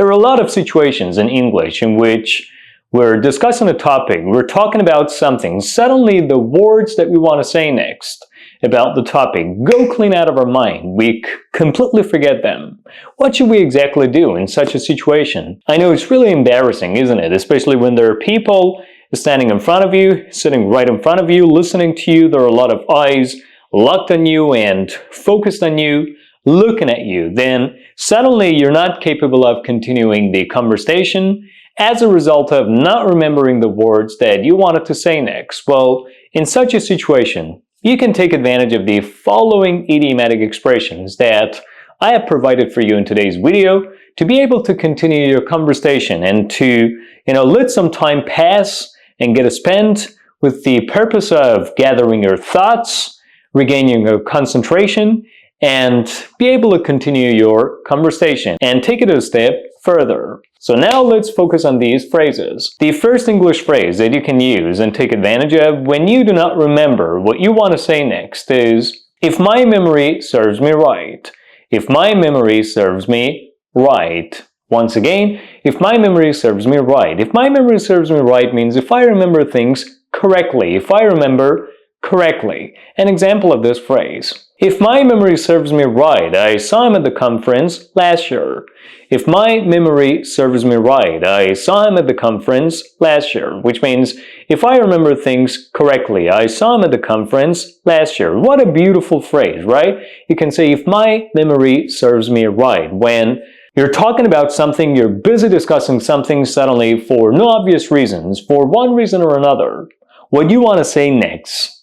There are a lot of situations in English in which we're discussing a topic, we're talking about something, suddenly the words that we want to say next about the topic go clean out of our mind. We completely forget them. What should we exactly do in such a situation? I know it's really embarrassing, isn't it? Especially when there are people standing in front of you, sitting right in front of you, listening to you. There are a lot of eyes locked on you and focused on you, looking at you. Then suddenly you're not capable of continuing the conversation as a result of not remembering the words that you wanted to say next. Well, in such a situation, you can take advantage of the following idiomatic expressions that I have provided for you in today's video to be able to continue your conversation and to, let some time pass and get spent with the purpose of gathering your thoughts, regaining your concentration, and be able to continue your conversation and take it a step further. So now let's focus on these phrases. The first English phrase that you can use and take advantage of when you do not remember what you want to say next is, if my memory serves me right. If my memory serves me right. Once again, if my memory serves me right. If my memory serves me right means if I remember things correctly. If I remember correctly. An example of this phrase. If my memory serves me right, I saw him at the conference last year. If my memory serves me right, I saw him at the conference last year. Which means, if I remember things correctly, I saw him at the conference last year. What a beautiful phrase, right? You can say, if my memory serves me right, when you're talking about something, you're busy discussing something suddenly for no obvious reasons, for one reason or another, what you want to say next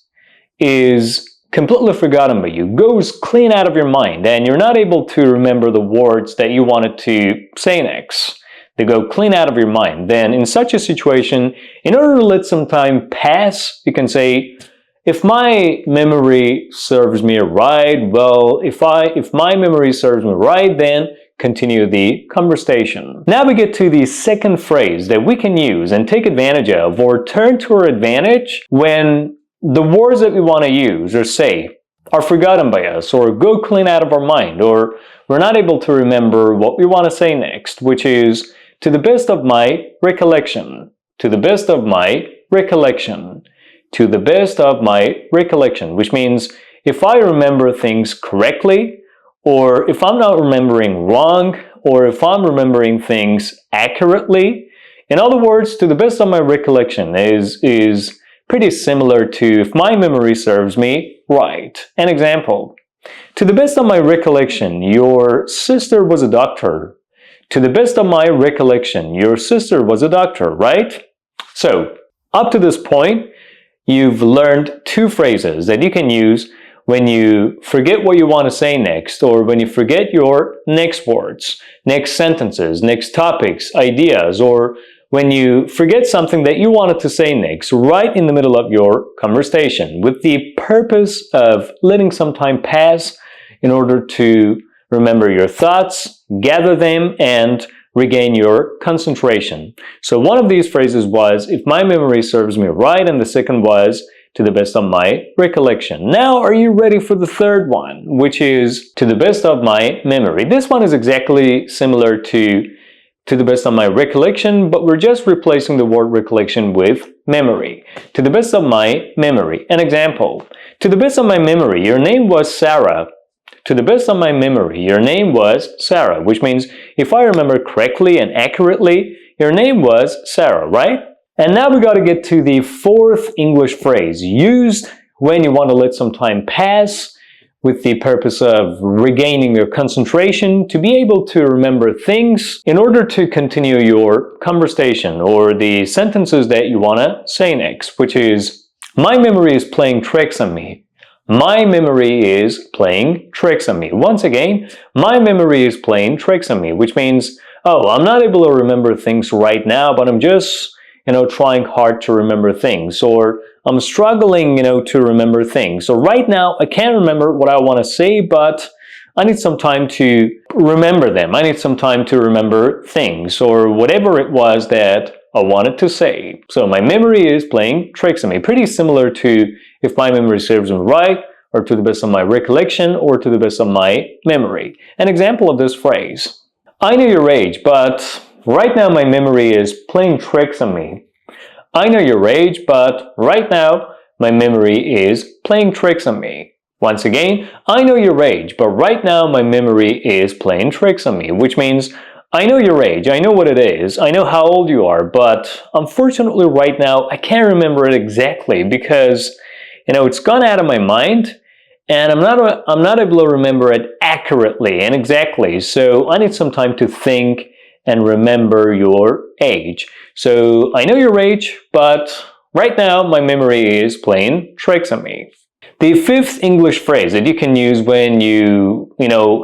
is completely forgotten by you, goes clean out of your mind, and you're not able to remember the words that you wanted to say next. They go clean out of your mind. Then in such a situation, in order to let some time pass, you can say, if my memory serves me right, well, if my memory serves me right, then continue the conversation. Now we get to the second phrase that we can use and take advantage of or turn to our advantage when the words that we want to use or say are forgotten by us or go clean out of our mind, or we're not able to remember what we want to say next, which is to the best of my recollection, to the best of my recollection, to the best of my recollection, which means if I remember things correctly, or if I'm not remembering wrong, or if I'm remembering things accurately. In other words, to the best of my recollection is pretty similar to if my memory serves me right. An example, to the best of my recollection, your sister was a doctor. To the best of my recollection, your sister was a doctor, right? So, up to this point, you've learned two phrases that you can use when you forget what you want to say next, or when you forget your next words, next sentences, next topics, ideas, or when you forget something that you wanted to say next, right in the middle of your conversation, with the purpose of letting some time pass in order to remember your thoughts, gather them, and regain your concentration. So one of these phrases was, if my memory serves me right, and the second was, to the best of my recollection. Now, are you ready for the third one, which is, to the best of my memory? This one is exactly similar to the best of my recollection, but we're just replacing the word recollection with memory. To the best of my memory. An example, to the best of my memory, your name was Sarah. To the best of my memory, your name was Sarah, which means if I remember correctly and accurately, your name was Sarah, right? And now we got to get to the fourth English phrase used when you want to let some time pass with the purpose of regaining your concentration to be able to remember things in order to continue your conversation or the sentences that you want to say next, which is, my memory is playing tricks on me. My memory is playing tricks on me. Once again, my memory is playing tricks on me, which means, oh, I'm not able to remember things right now, but I'm just, trying hard to remember things, or I'm struggling, to remember things. So right now, I can't remember what I want to say, but I need some time to remember them. I need some time to remember things, or whatever it was that I wanted to say. So my memory is playing tricks on me. Pretty similar to if my memory serves me right, or to the best of my recollection, or to the best of my memory. An example of this phrase, I know your age, but right now my memory is playing tricks on me. I know your age, but right now my memory is playing tricks on me. Once again, I know your age, but right now my memory is playing tricks on me, which means I know your age, I know what it is, I know how old you are, but unfortunately right now I can't remember it exactly because, it's gone out of my mind and I'm not able to remember it accurately and exactly, so I need some time to think and remember your age. So I know your age, but right now my memory is playing tricks on me. The fifth English phrase that you can use when you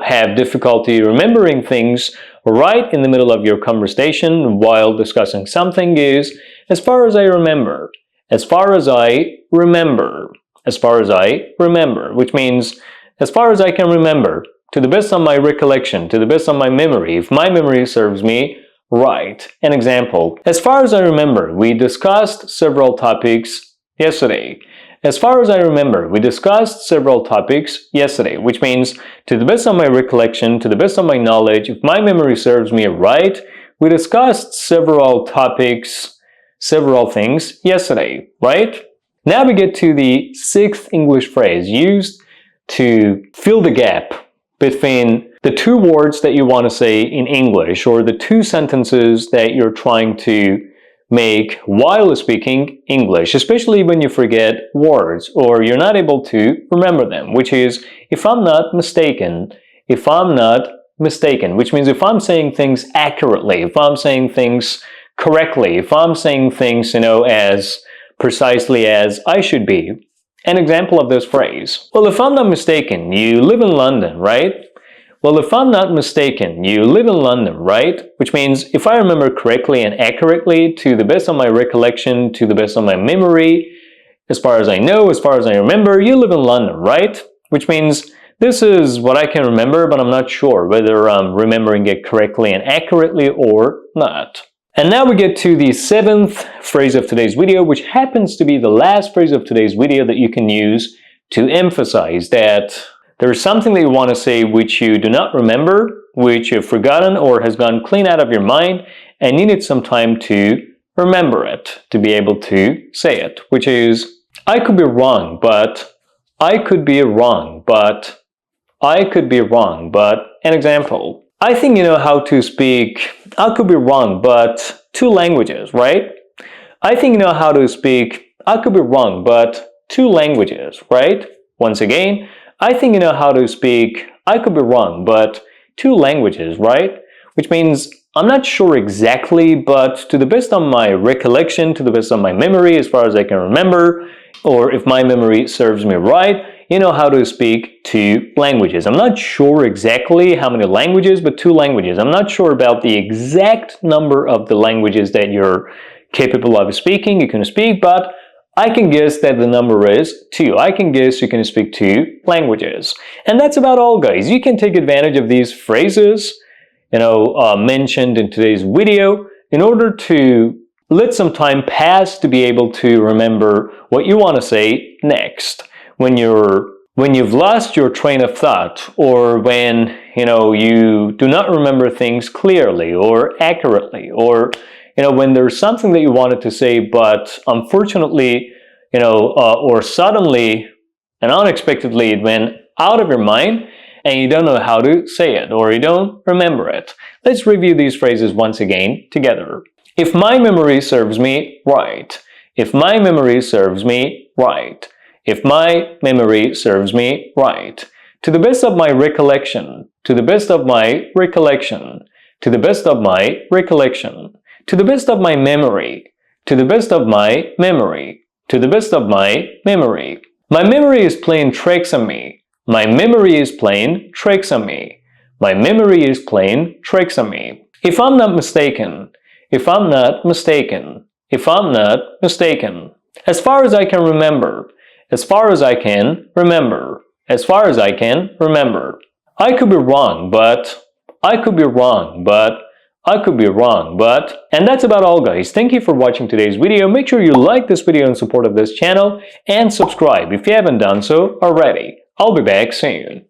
have difficulty remembering things right in the middle of your conversation while discussing something is as far as I remember. As far as I remember. As far as I remember, which means as far as I can remember, to the best of my recollection, to the best of my memory, if my memory serves me right. An example, as far as I remember, we discussed several topics yesterday. As far as I remember, we discussed several topics yesterday, which means to the best of my recollection, to the best of my knowledge, if my memory serves me right, we discussed several topics, several things yesterday, right? Now we get to the sixth English phrase used to fill the gap between the two words that you want to say in English or the two sentences that you're trying to make while speaking English, especially when you forget words or you're not able to remember them, which is, if I'm not mistaken, which means if I'm saying things accurately, if I'm saying things correctly, if I'm saying things, as precisely as I should be. An example of this phrase. Well, if I'm not mistaken, you live in London, right? Well, if I'm not mistaken, you live in London, right? Which means if I remember correctly and accurately, to the best of my recollection, to the best of my memory, as far as I know, as far as I remember, you live in London, right? Which means this is what I can remember, but I'm not sure whether I'm remembering it correctly and accurately or not. And now we get to the seventh phrase of today's video, which happens to be the last phrase of today's video that you can use to emphasize that there is something that you want to say which you do not remember, which you've forgotten or has gone clean out of your mind, and you need some time to remember it, to be able to say it, which is, I could be wrong, but I could be wrong, but I could be wrong, but an example. I think you know how to speak, I could be wrong, but 2 languages, right? I think you know how to speak, I could be wrong, but 2 languages, right? Once again, I think you know how to speak, I could be wrong, but 2 languages, right? Which means I'm not sure exactly, but to the best of my recollection, to the best of my memory, as far as I can remember, or if my memory serves me right, you know how to speak 2 languages. I'm not sure exactly how many languages, but 2 languages. I'm not sure about the exact number of the languages that you're capable of speaking, you can speak, but I can guess that the number is 2. I can guess you can speak 2 languages. And that's about all, guys. You can take advantage of these phrases, mentioned in today's video in order to let some time pass to be able to remember what you want to say next. When you've lost your train of thought, or when you do not remember things clearly or accurately, or when there's something that you wanted to say but unfortunately or suddenly and unexpectedly it went out of your mind and you don't know how to say it or you don't remember it. Let's review these phrases once again together. If my memory serves me right. If my memory serves me right. If my memory serves me right. To the best of my recollection. To the best of my recollection. To the best of my recollection. To the best of my memory. To the best of my memory. To the best of my memory. My memory is playing tricks on me. My memory is playing tricks on me. My memory is playing tricks on me. If I'm not mistaken. If I'm not mistaken. If I'm not mistaken. As far as I can remember. As far as I can remember. As far as I can remember. I could be wrong, but I could be wrong, but I could be wrong, but... And that's about all, guys. Thank you for watching today's video. Make sure you like this video in support of this channel and subscribe if you haven't done so already. I'll be back soon.